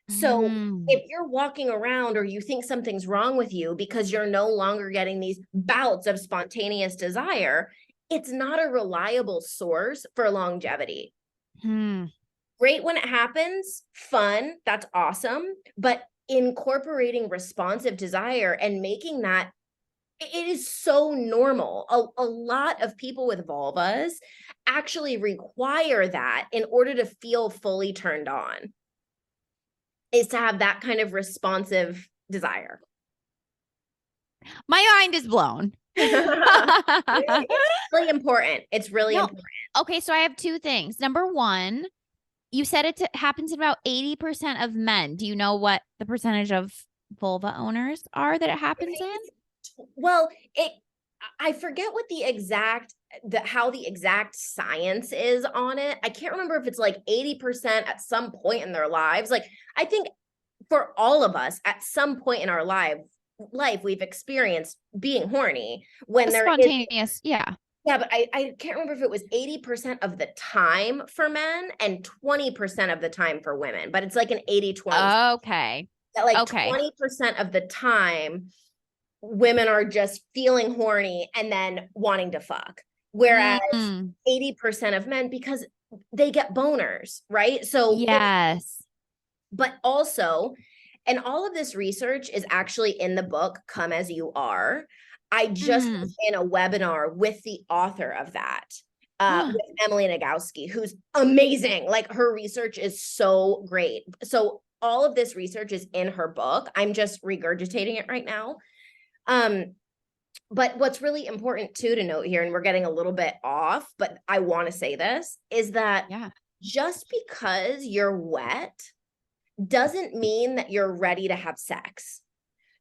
So if you're walking around or you think something's wrong with you because you're no longer getting these bouts of spontaneous desire, it's not a reliable source for longevity. Great when it happens, fun, that's awesome. But incorporating responsive desire and making that, it is so normal. A lot of people with vulvas actually require that in order to feel fully turned on, is to have that kind of responsive desire. My mind is blown. It's really important. It's really important. Okay, so I have two things. Number one, you said it happens in about 80% of men. Do you know what the percentage of vulva owners are that it happens in? Well, I forget what how the exact science is on it. I can't remember if it's like 80% at some point in their lives. Like, I think for all of us at some point in our life, we've experienced being horny when there spontaneous, is, yeah. Yeah, but I can't remember if it was 80% of the time for men and 20% of the time for women, but it's like an 80-20. Okay. That like 20% of the time, women are just feeling horny and then wanting to fuck. Whereas 80% of men, because they get boners, right? So yes. But also, and all of this research is actually in the book, Come As You Are. I just was in a webinar with the author of that, with Emily Nagoski, who's amazing. Like, her research is so great. So all of this research is in her book. I'm just regurgitating it right now. But what's really important too to note here, and we're getting a little bit off, but I want to say this, is that just because you're wet doesn't mean that you're ready to have sex.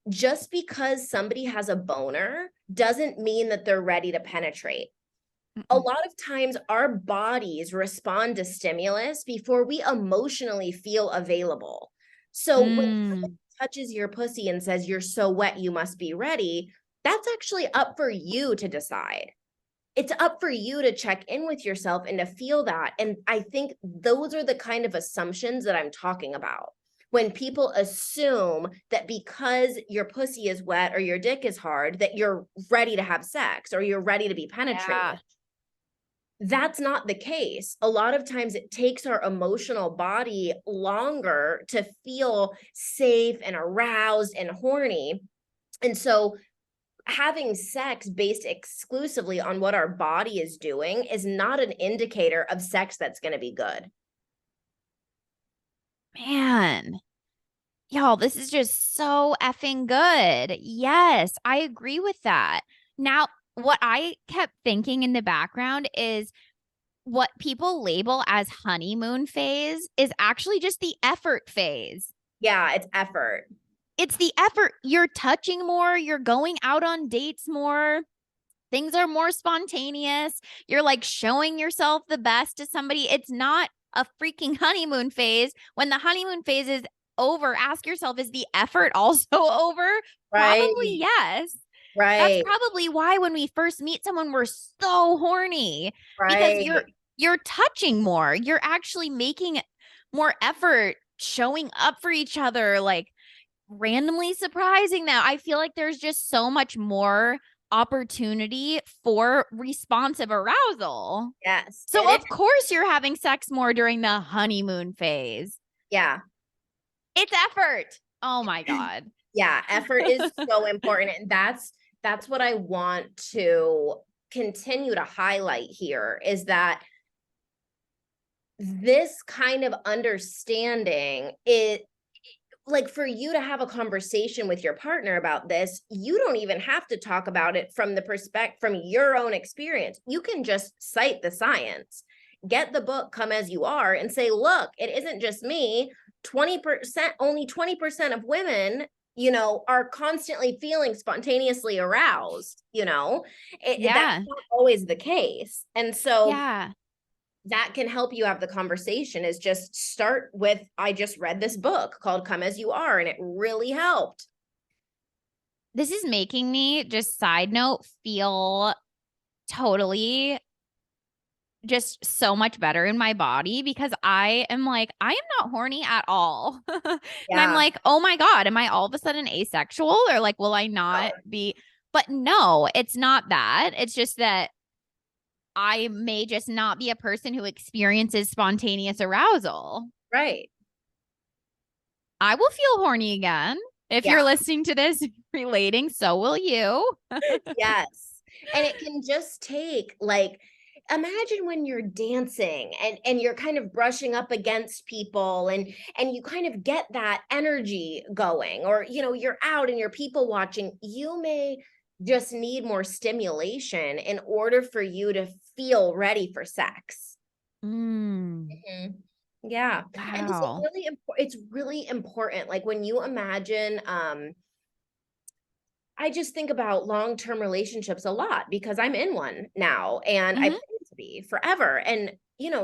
Just because somebody has a boner doesn't mean that they're ready to penetrate. A lot of times our bodies respond to stimulus before we emotionally feel available. So when someone touches your pussy and says, "You're so wet, you must be ready," that's actually up for you to decide. It's up for you to check in with yourself and to feel that. And I think those are the kind of assumptions that I'm talking about. When people assume that because your pussy is wet or your dick is hard, that you're ready to have sex or you're ready to be penetrated. That's not the case. A lot of times it takes our emotional body longer to feel safe and aroused and horny. And so having sex based exclusively on what our body is doing is not an indicator of sex that's going to be good. Man, y'all, this is just so effing good. Yes, I agree with that. Now, what I kept thinking in the background is what people label as honeymoon phase is actually just the effort phase. Yeah, it's effort. It's the effort. You're touching more, you're going out on dates more. Things are more spontaneous. You're like showing yourself the best to somebody. It's not a freaking honeymoon phase. When the honeymoon phase is over, ask yourself, is the effort also over? Right. Probably yes. Right. That's probably why when we first meet someone, we're so horny. Right. Because you're touching more. You're actually making more effort, showing up for each other, like randomly surprising them. I feel like there's just so much more opportunity for responsive arousal. Yes. So of course you're having sex more during the honeymoon phase. Yeah. It's effort. Oh my God. Yeah, effort is so important. And that's what I want to continue to highlight here is that this kind of understanding it like for you to have a conversation with your partner about this, you don't even have to talk about it from the perspective from your own experience. You can just cite the science, get the book Come As You Are and say, look, it isn't just me. 20%, only 20% of women, are constantly feeling spontaneously aroused, that's Yeah. not always the case. And so Yeah. that can help you have the conversation is just start with, I just read this book called Come As You Are, and it really helped. This is making me, just side note, feel totally just so much better in my body because I am like, I am not horny at all. And I'm Yeah. like, oh my God, am I all of a sudden asexual or like, will I not be? But no, it's not that. It's just that I may just not be a person who experiences spontaneous arousal. Right. I will feel horny again. If Yeah. you're listening to this relating, so will you. Yes. And it can just take like imagine when you're dancing and you're kind of brushing up against people and you kind of get that energy going or you're out and you're people watching, you may just need more stimulation in order for you to feel ready for sex. Mm, Mhm. Yeah. And this is wow. really important. It's really important. Like when you imagine, I just think about long-term relationships a lot because I'm in one now and I Hmm. plan to be forever. And,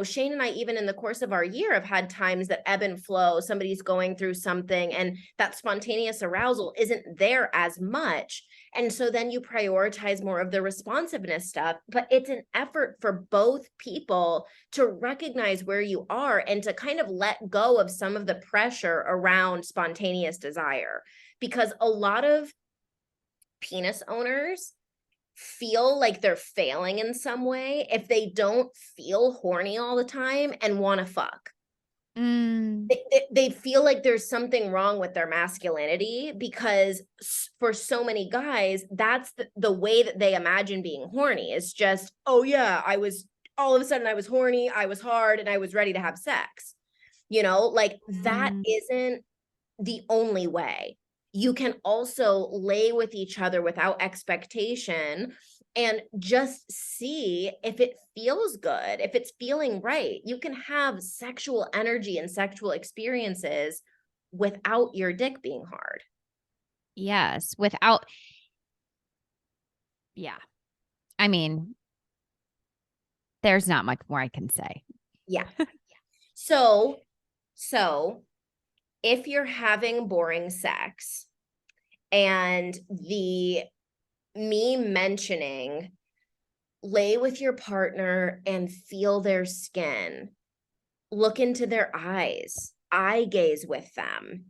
Shane and I, even in the course of our year, have had times that ebb and flow. Somebody's going through something and that spontaneous arousal isn't there as much. And so then you prioritize more of the responsiveness stuff, but it's an effort for both people to recognize where you are and to kind of let go of some of the pressure around spontaneous desire. Because a lot of penis owners feel like they're failing in some way if they don't feel horny all the time and want to fuck. Mm, They feel like there's something wrong with their masculinity because for so many guys, that's the way that they imagine being horny is just, oh yeah, I was all of a sudden I was horny, I was hard, and I was ready to have sex. Like that mm. isn't the only way. You can also lay with each other without expectation and just see if it feels good, if it's feeling right. You can have sexual energy and sexual experiences without your dick being hard. Yes. Without, yeah. I mean, there's not much more I can say. Yeah. So if you're having boring sex and the me mentioning lay with your partner and feel their skin, look into their eyes, eye gaze with them,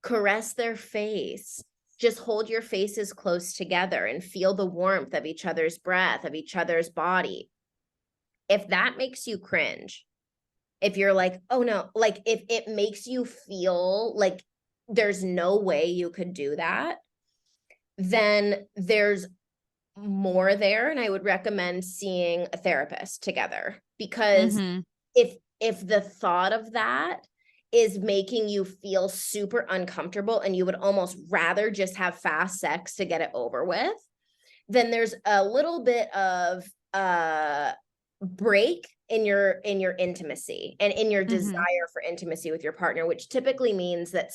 caress their face. Just hold your faces close together and feel the warmth of each other's breath, of each other's body. If that makes you cringe, if you're like, oh no, like if it makes you feel like there's no way you could do that, then there's more there. And I would recommend seeing a therapist together because Mm-hmm. if the thought of that is making you feel super uncomfortable and you would almost rather just have fast sex to get it over with, then there's a little bit of break in your intimacy and in your Mm-hmm. desire for intimacy with your partner, which typically means that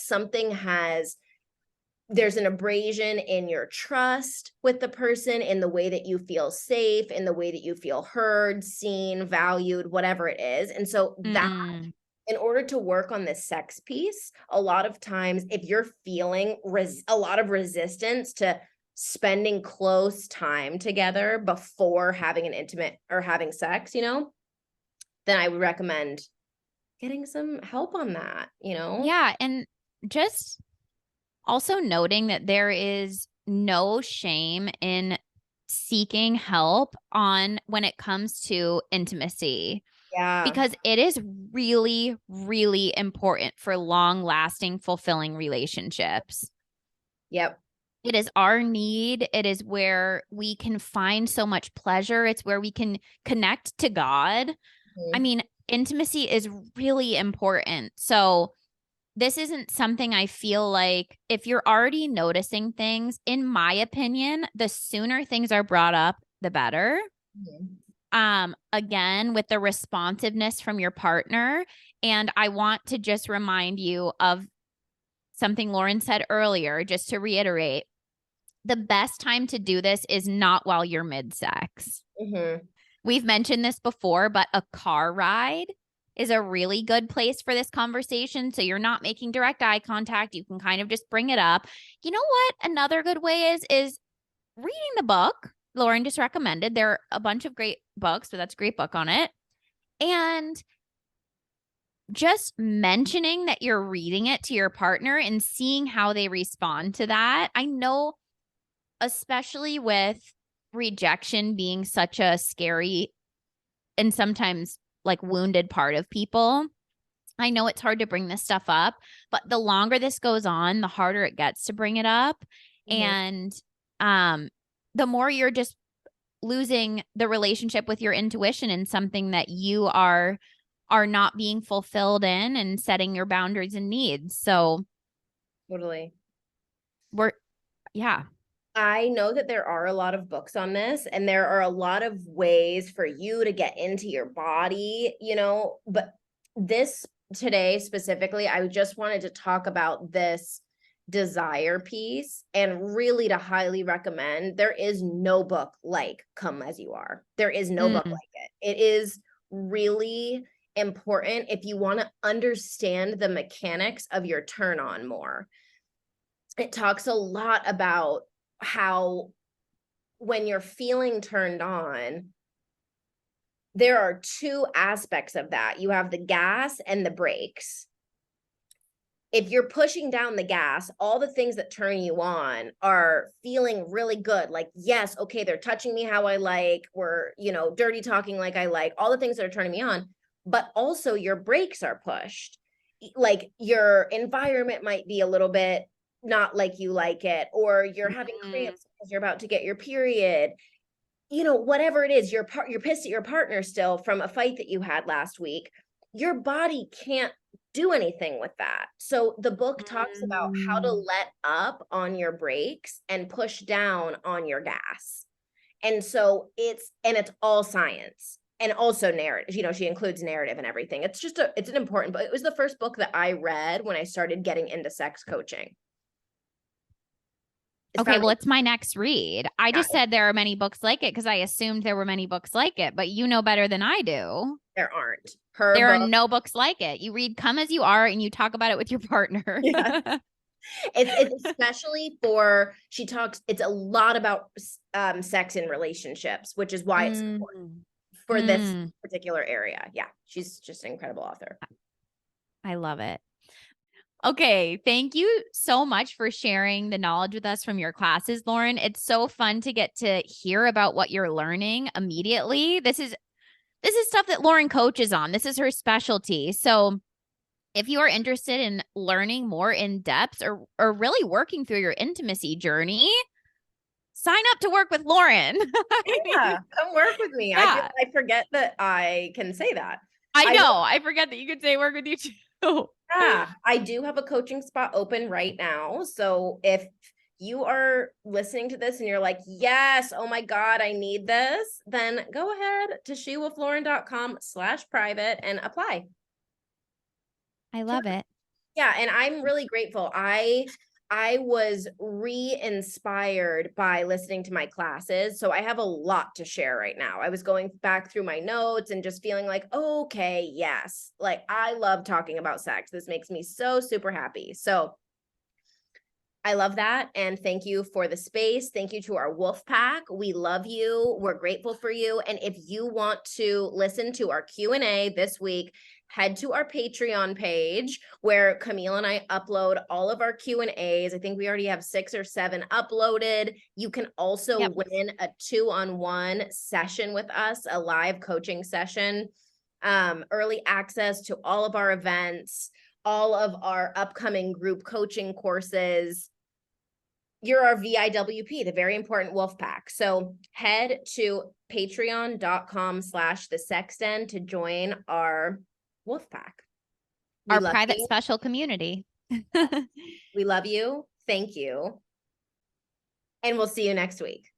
there's an abrasion in your trust with the person, in the way that you feel safe, in the way that you feel heard, seen, valued, whatever it is. And so that Mm. in order to work on this sex piece, a lot of times if you're feeling a lot of resistance to spending close time together before having an intimate or having sex, then I would recommend getting some help on that. Yeah. And just also noting that there is no shame in seeking help on when it comes to intimacy. Yeah. because it is really, really important for long lasting, fulfilling relationships. Yep. It is our need. It is where we can find so much pleasure. It's where we can connect to God. I Mhm. mean, intimacy is really important. So, this isn't something I feel like if you're already noticing things, in my opinion, the sooner things are brought up, the better. Mhm. Again, with the responsiveness from your partner. And I want to just remind you of something Lauren said earlier, just to reiterate. The best time to do this is not while you're mid sex. Mhm. We've mentioned this before, but a car ride is a really good place for this conversation. So you're not making direct eye contact. You can kind of just bring it up. You know what? Another good way is reading the book Lauren just recommended. There are a bunch of great books, but that's a great book on it. And just mentioning that you're reading it to your partner and seeing how they respond to that. I know, especially with rejection being such a scary and sometimes like wounded part of people. I know it's hard to bring this stuff up, but the longer this goes on, the harder it gets to bring it up. Mhm. And um the more you're just losing the relationship with your intuition and something that you are not being fulfilled in and setting your boundaries and needs. So Totally. we're yeah. I know that there are a lot of books on this, and there are a lot of ways for you to get into your body, but this today specifically, I just wanted to talk about this desire piece and really to highly recommend. There is no book like Come As You Are. There is no book Mm, like it. It is really important if you want to understand the mechanics of your turn on more. It talks a lot about how when you're feeling turned on, there are two aspects of that. You have the gas and the brakes. If you're pushing down the gas, all the things that turn you on are feeling really good. Like, yes, okay, they're touching me how I like, we're, dirty talking like I like, all the things that are turning me on. But also your brakes are pushed. Like your environment might be a little bit not like you like it, or you're having mm, cramps because you're about to get your period. Whatever it is, you're pissed at your partner still from a fight that you had last week. Your body can't do anything with that. So the book talks about how to mm, let up on your brakes and push down on your gas. And so it's all science and also narrative. She includes narrative and everything. It's an important book. It was the first book that I read when I started getting into sex coaching. It's Okay, well, found it's my next read. I yeah, just said there are many books like it because I assumed there were many books like it, but you know better than I do. there aren't. Her There are book, no books like it. You read Come As You Are and you talk about it with your partner. yeah. It's especially for she talks. It's a lot about sex in relationships, which is why it's important Mm, for this mm, particular area. Yeah, she's just an incredible author. I love it. Okay, thank you so much for sharing the knowledge with us from your classes, Lauren. It's so fun to get to hear about what you're learning immediately. This is stuff that Lauren coaches on. This is her specialty. So, if you are interested in learning more in depth or really working through your intimacy journey, sign up to work with Lauren. I Yeah, mean, come work with me. yeah, I forget that I can say that. I I know. I forget that you could say work with you too. Yeah, I do have a coaching spot open right now. So if you are listening to this and you're like, yes, oh my God, I need this, then go ahead to shewolflauren.com/private and apply. I love it. Yeah, and I'm really grateful. I was re-inspired by listening to my classes. So I have a lot to share right now. I was going back through my notes and just feeling like, okay, yes. Like I love talking about sex. This makes me so super happy. So I love that. And thank you for the space. Thank you to our wolf pack. We love you. We're grateful for you. And if you want to listen to our Q&A this week, head to our Patreon page where Camille and I upload all of our Q&As. I think we already have 6 or 7 uploaded. You can also Yep. win a 2-on-1 session with us, a live coaching session. early access to all of our events, all of our upcoming group coaching courses. You're our VIWP, the very important wolf pack. So head to patreon.com/thesexden to join our wolf pack. Our private special community. We love you. Thank you. And we'll see you next week.